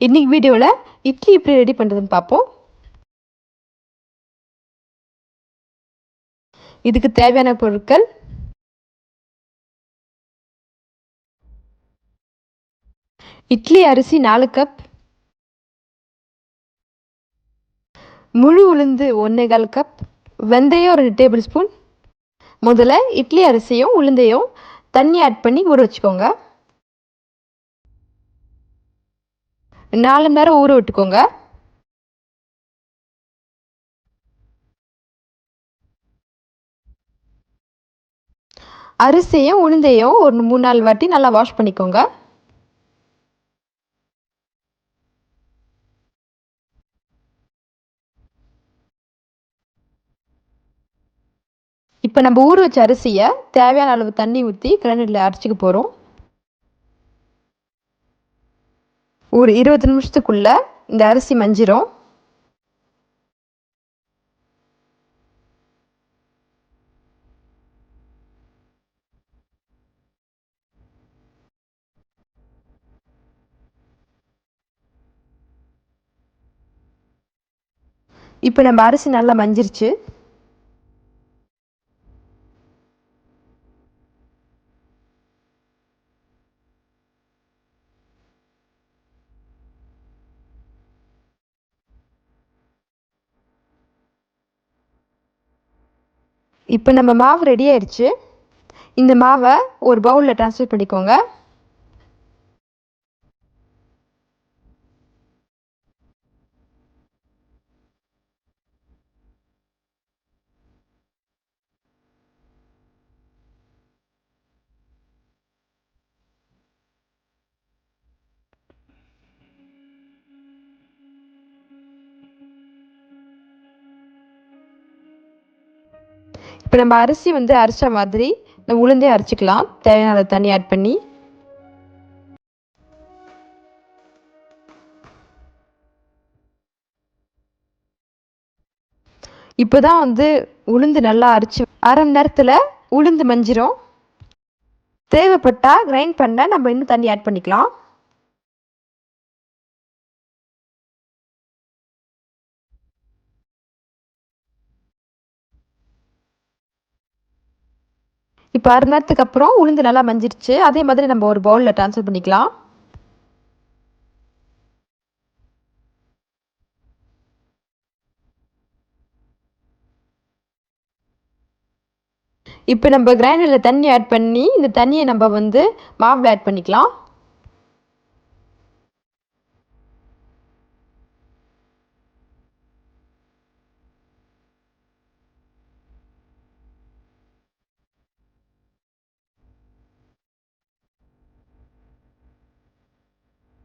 இன்னைக்கு வீடியோவில் இட்லி எப்படி ரெடி பண்ணுறதுன்னு பார்ப்போம். இதுக்கு தேவையான பொருட்கள்: இட்லி அரிசி 4 கப், முழு உளுந்து 1/4 கப், வெந்தயம் 2 டேபிள் ஸ்பூன். முதல்ல இட்லி அரிசியும் உளுந்தையும் தண்ணி ஆட் பண்ணி ஊற வச்சுக்கோங்க. 4 மணி நேரம் ஊற விட்டுக்கோங்க. அரிசியும் உளுந்தையும் ஒரு 3-4 வாட்டி நல்லா வாஷ் பண்ணிக்கோங்க. இப்போ நம்ம ஊற வச்ச அரிசியை தேவையான அளவு தண்ணி ஊற்றி கிரைண்டரில் அரைச்சிக்க போகிறோம். ஒரு 20 நிமிஷத்துக்குள்ள இந்த அரிசி மஞ்சிரும். இப்போ நம்ம அரிசி நல்லா மஞ்சிருச்சு. இப்போ நம்ம மாவு ரெடி ஆயிடுச்சு. இந்த மாவை ஒரு பவுலில் ட்ரான்ஸ்ஃபர் பண்ணிக்கோங்க. இப்போ நம்ம அரிசி அரைச்ச மாதிரி நம்ம உளுந்தே அரைச்சிக்கலாம், தேவையான தண்ணி ஆட் பண்ணி. இப்போ தான் உளுந்து நல்லா அரைச்சி அரை மணி நேரத்தில் உளுந்து மஞ்சிரும். தேவைப்பட்டால் கிரைண்ட் பண்ண நம்ம இன்னும் தண்ணி ஆட் பண்ணிக்கலாம். இப்போ அரை மணி நேரத்துக்கு அப்புறம் உளுந்து நல்லா மஞ்சிருச்சு. அதே மாதிரி நம்ம ஒரு பவுலில் ட்ரான்ஸ்ஃபர் பண்ணிக்கலாம். இப்போ நம்ம கிரைண்டரில் தண்ணி ஆட் பண்ணி இந்த தண்ணியை நம்ம மாவில் ஆட் பண்ணிக்கலாம்.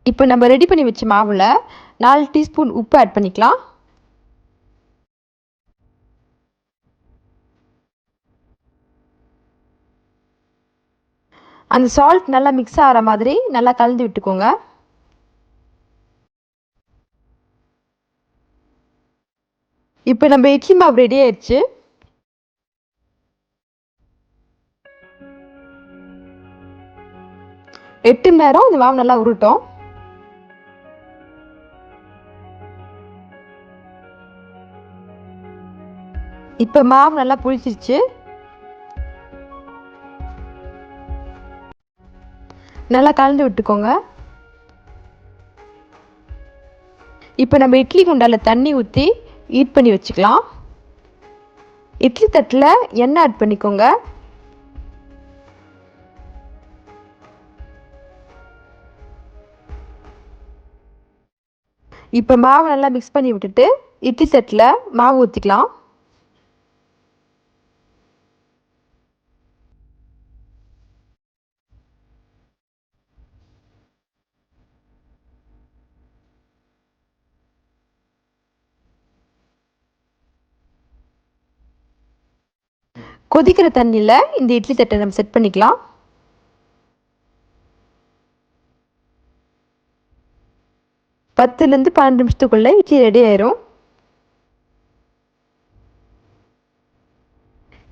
இப்போ நம்ம ரெடி பண்ணி வச்ச மாவில் 4 டீஸ்பூன் உப்பு ஆட் பண்ணிக்கலாம். அந்த சால்ட் நல்லா மிக்ஸ் ஆகிற மாதிரி நல்லா கலந்து விட்டுக்கோங்க. இப்போ நம்ம இட்லி மாவு ரெடி ஆயிடுச்சு. எட்டு மணி நேரம் இந்த மாவு நல்லா உருட்டும். இப்போ மாவு நல்லா புளிச்சிருச்சு. நல்லா கலந்து விட்டுக்கோங்க. இப்போ நம்ம இட்லி குண்டால தண்ணி ஊற்றி ஹீட் பண்ணி வச்சுக்கலாம். இட்லி தட்டில் எண்ணெய் ஆட் பண்ணிக்கோங்க. இப்போ மாவு நல்லா மிக்ஸ் பண்ணி விட்டுட்டு இட்லி தட்டில் மாவு ஊற்றிக்கலாம். கொதிக்கிற தண்ணியில் இந்த இட்லி தட்டை நம்ம செட் பண்ணிக்கலாம். பத்துலேருந்து 12 நிமிஷத்துக்குள்ளே இட்லி ரெடி ஆயிரும்.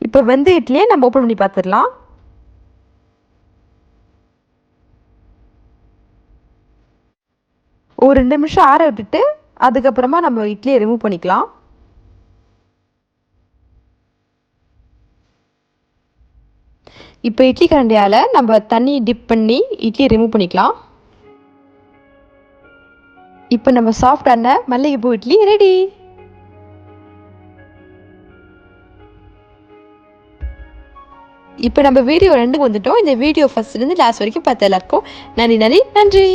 இப்போ இட்லியை நம்ம ஓப்பன் பண்ணி பார்த்துடலாம். ஒரு 2 நிமிஷம் ஆற விட்டுட்டு அதுக்கப்புறமா நம்ம இட்லியை ரிமூவ் பண்ணிக்கலாம். இப்போ இட்லி கரண்டியால் நம்ம தண்ணி டிப் பண்ணி இட்லியை ரிமூவ் பண்ணிக்கலாம். இப்போ நம்ம சாஃப்டான மல்லிகைப்பூ இட்லி ரெடி. இப்போ நம்ம வீடியோ 2க்கு வந்துட்டோம். இந்த வீடியோ ஃபர்ஸ்ட்லேருந்து லாஸ்ட் வரைக்கும் பார்த்த எல்லாருக்கும் நன்றி.